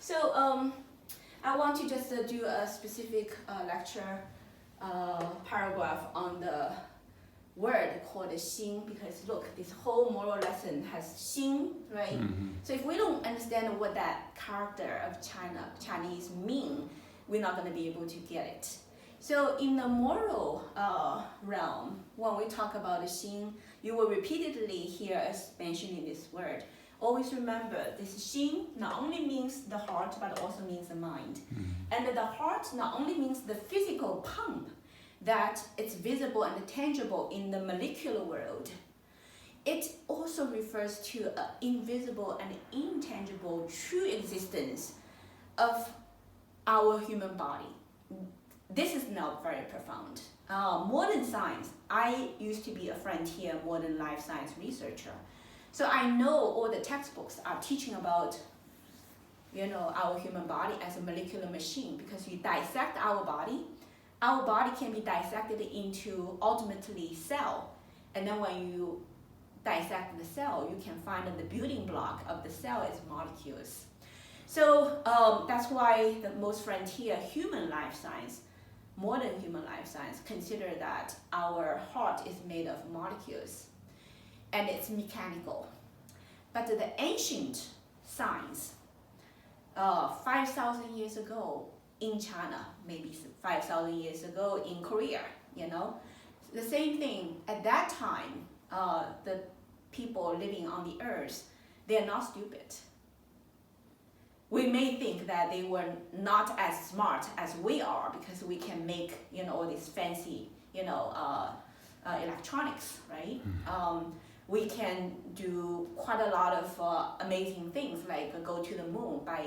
So I want to just do a specific lecture paragraph on the word called 心, because look, this whole moral lesson has 心, right? So if we don't understand what that character of Chinese mean, we're not going to be able to get it. So in the moral realm, when we talk about 心, you will repeatedly hear us mentioning this word. Always remember, this 心 not only means the heart, but also means the mind. And the heart not only means the physical pump, that it's visible and tangible in the molecular world. It also refers to an invisible and intangible true existence of our human body. This is now very profound. Modern science, I used to be a frontier modern life science researcher. So I know all the textbooks are teaching about, our human body as a molecular machine, because you dissect our body can be dissected into ultimately cell. And then when you dissect the cell, you can find that the building block of the cell is molecules. So that's why the most frontier human life science, modern human life science, consider that our heart is made of molecules and it's mechanical. But the ancient science, 5,000 years ago in China, maybe 5,000 years ago in Korea, the same thing. At that time, the people living on the earth, they're not stupid. We may think that they were not as smart as we are because we can make, all these fancy, electronics, right? We can do quite a lot of amazing things, like go to the moon by,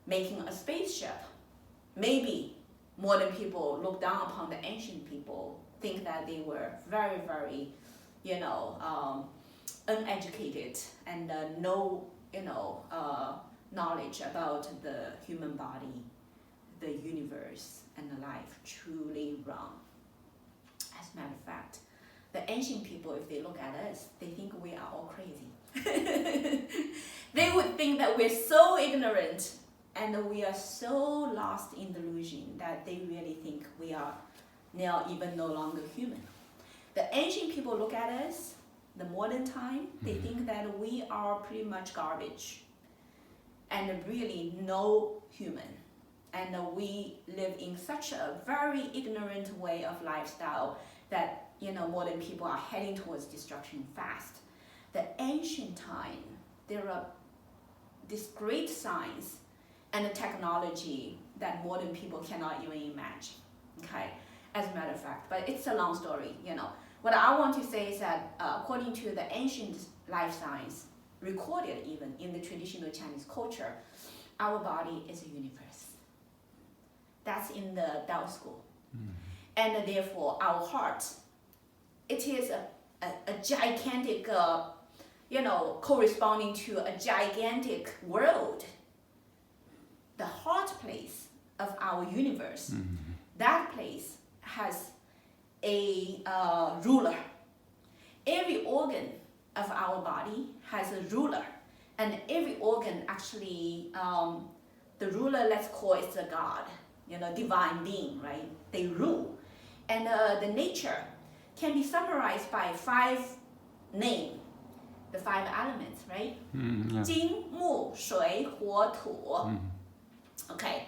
making a spaceship. Maybe modern people look down upon the ancient people, think that they were very, very, uneducated and no, knowledge about the human body, the universe, and the life. Truly wrong. As a matter of fact, the ancient people, if they look at us, they think we are all crazy. They would think that we're so ignorant and we are so lost in delusion that they really think we are now even no longer human. The ancient people look at us, the modern time, they think that we are pretty much garbage and really no human. And we live in such a very ignorant way of lifestyle that, modern people are heading towards destruction fast. The ancient time, there are this great science and the technology that modern people cannot even imagine, okay, as a matter of fact. But it's a long story, What I want to say is that according to the ancient life science, recorded even in the traditional Chinese culture, our body is a universe. That's in the Tao school. And therefore, our heart, it is a gigantic, corresponding to a gigantic world. The heart place of our universe, that place has a ruler. Every organ of our body has a ruler, and every organ actually, the ruler, let's call it a god, divine being, right? They rule. And the nature can be summarized by 5 names, the 5 elements, right? 金木水火土. Okay,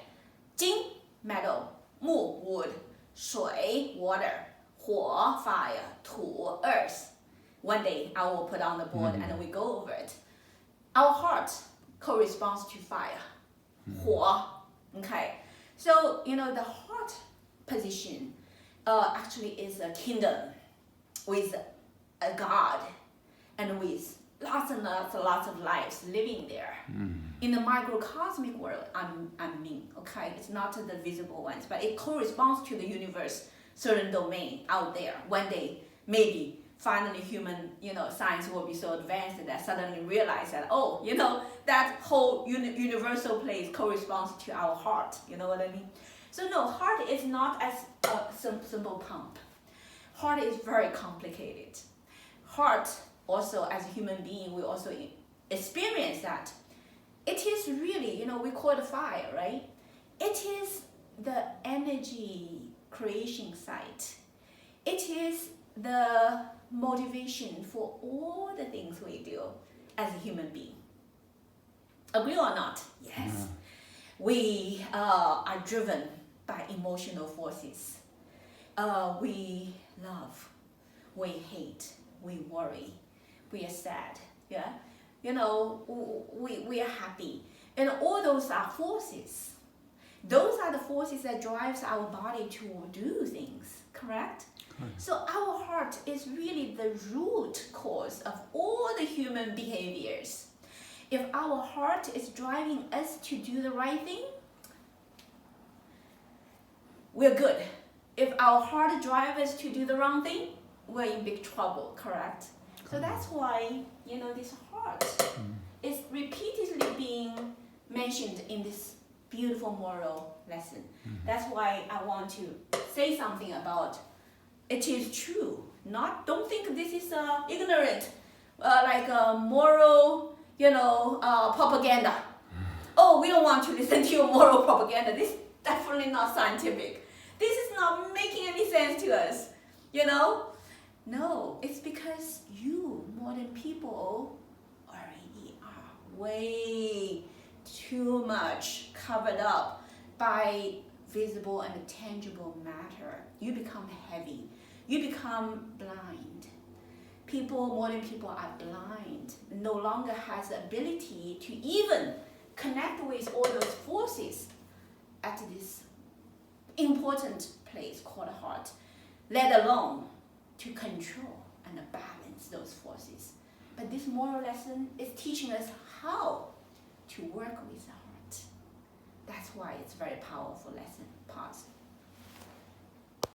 金 metal, 木 wood, 水 water, 火 fire, 土 earth. One day I will put on the board and we go over it. Our heart corresponds to fire, 火. Okay, so the heart position actually is a kingdom with a god and with lots and lots of lives living there. In the microcosmic world, okay, it's not the visible ones, but it corresponds to the universe, certain domain out there. One day, maybe finally human, science will be so advanced that suddenly realize that, that whole universal place corresponds to our heart. You know what I mean? So no, heart is not as a simple pump. Heart is very complicated. Heart also, as a human being, we also experience that it is really, you know, we call it fire, right? It is the energy creation site. It is the motivation for all the things we do as a human being. Agree or not? Yes. We are driven by emotional forces. We love, we hate, we worry, we are sad, yeah? You know, we are happy. And all those are forces. Those are the forces that drives our body to do things, correct? So our heart is really the root cause of all the human behaviors. If our heart is driving us to do the right thing, we're good. If our heart drives us to do the wrong thing, we're in big trouble, correct? So that's why, you know, this heart is repeatedly being mentioned in this beautiful moral lesson. That's why I want to say something about it is true. Don't think this is ignorant, like moral, you know, propaganda. Oh, we don't want to listen to your moral propaganda. This is definitely not scientific. This is not making any sense to us, you know? No, it's because you, modern people, already are way too much covered up by visible and tangible matter. You become heavy. You become blind. Modern people are blind, no longer has the ability to even connect with all those forces at this important place called heart, let alone to control and balance those forces. But this moral lesson is teaching us how to work with the heart. That's why it's a very powerful lesson.